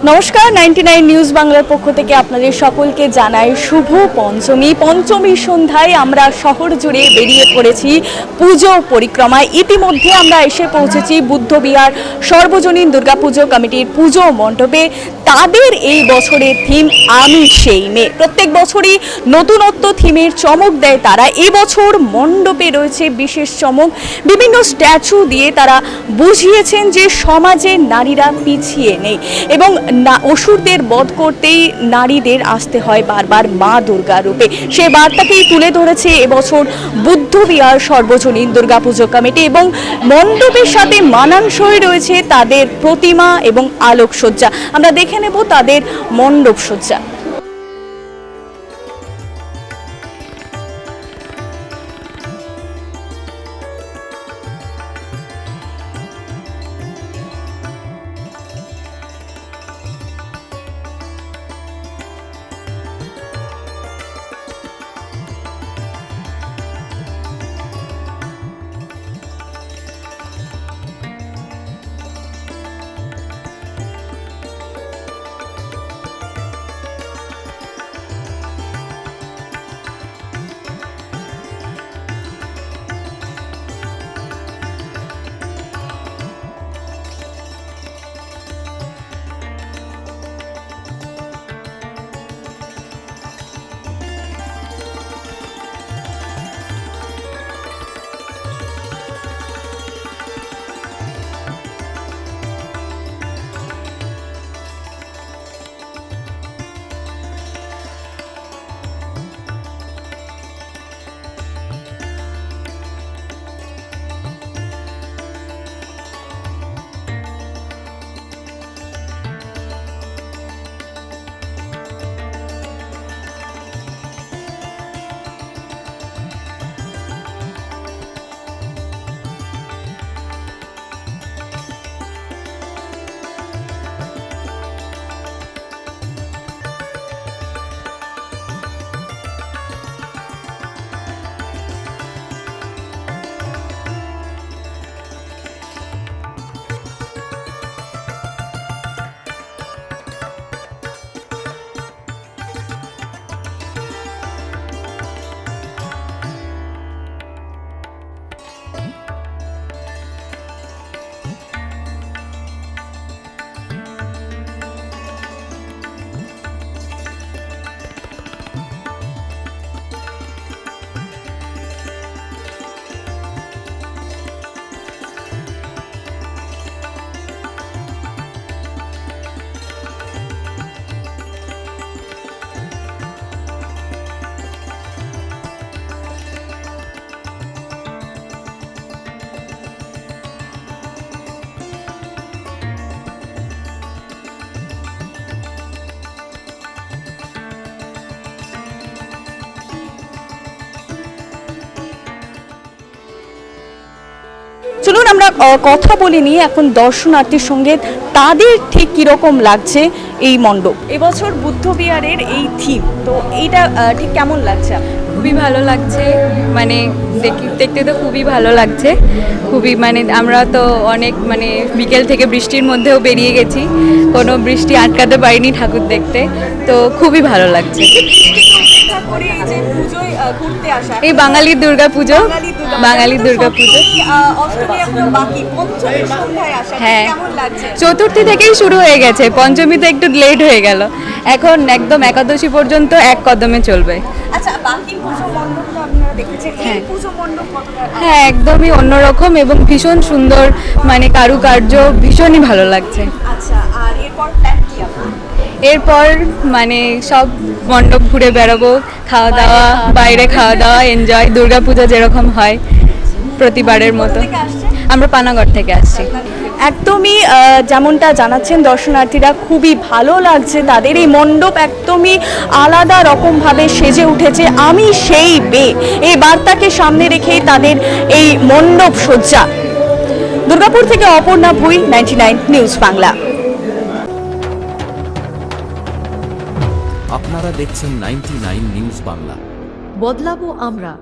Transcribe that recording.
নমস্কার, 99 নিউজ বাংলার পক্ষ থেকে আপনাদের সকলকে জানাই শুভ পঞ্চমী সন্ধ্যায় আমরা শহর জুড়ে বেরিয়ে পড়েছি পুজো পরিক্রমায়। ইতিমধ্যে আমরা এসে পৌঁছেছি বুদ্ধবিহার সর্বজনীন দুর্গাপুজো কমিটির পুজো মণ্ডপে। তাদের এই বছরের থিম আমি সেই মেয়ে। প্রত্যেক বছরই নতুনত্ব থিমের চমক দেয় তারা। এবছর মণ্ডপে রয়েছে বিশেষ চমক। বিভিন্ন স্ট্যাচু দিয়ে তারা বুঝিয়েছেন যে সমাজে নারীরা পিছিয়ে নেই এবং অসুরদের বধ করতেই নারীদের আসতে হয় বারবার মা দুর্গা রূপে। সে বার্তাকেই তুলে ধরেছে এবছর বুদ্ধবিহার সর্বজনীন দুর্গাপুজো কমিটি এবং মণ্ডপের সাথে মানানসই রয়েছে তাদের প্রতিমা এবং আলোকসজ্জা। আমরা দেখে নেব তাদের মণ্ডপসজ্জা। চলুন আমরা কথা বলে নিয়ে এখন দর্শনার্থীর সঙ্গে তাদের ঠিক কিরকম লাগছে এই মণ্ডপ। এবছর বুদ্ধবিহারের এই থিম, তো এইটা ঠিক কেমন লাগছে? খুবই ভালো লাগছে, মানে দেখতে তো খুবই ভালো লাগছে। খুবই মানে আমরা তো অনেক মানে বিকেল থেকে বৃষ্টির মধ্যেও বেরিয়ে গেছি, কোনো বৃষ্টি আটকাতে পারিনি ঠাকুর দেখতে, তো খুবই ভালো লাগছে। এই বাঙালির দুর্গা পুজো, হ্যাঁ চতুর্থী থেকেই শুরু হয়ে গেছে, পঞ্চমী তো একটু লেট হয়ে গেল, এখন একদম একাদশী পর্যন্ত এক কদমে চলবে। হ্যাঁ একদমই অন্যরকম এবং ভীষণ সুন্দর, মানে কারুকার্য ভীষণই ভালো লাগছে। এরপর মানে সব মণ্ডপ ঘুরে বেড়াবো, খাওয়া দাওয়া, বাইরে খাওয়া দাওয়া এনজয়, দুর্গাপূজা যেরকম হয় প্রতিবারের মতো। আমরা পানাগড় থেকে আসছি। একদমই যেমনটা জানাচ্ছেন দর্শনার্থীরা, খুবই ভালো লাগছে তাদের এই মণ্ডপ, একদমই আলাদা রকমভাবে সেজে উঠেছে আমি সেই মেয়ে, এই বার্তাকে সামনে রেখেই তাদের এই মণ্ডপ সজ্জা। দুর্গাপুর থেকে অপর্ণা ভুই, 99 নিউজ বাংলা। আপনারা দেখছেন 99 নিউজ বাংলা। বদলাবো আমরা।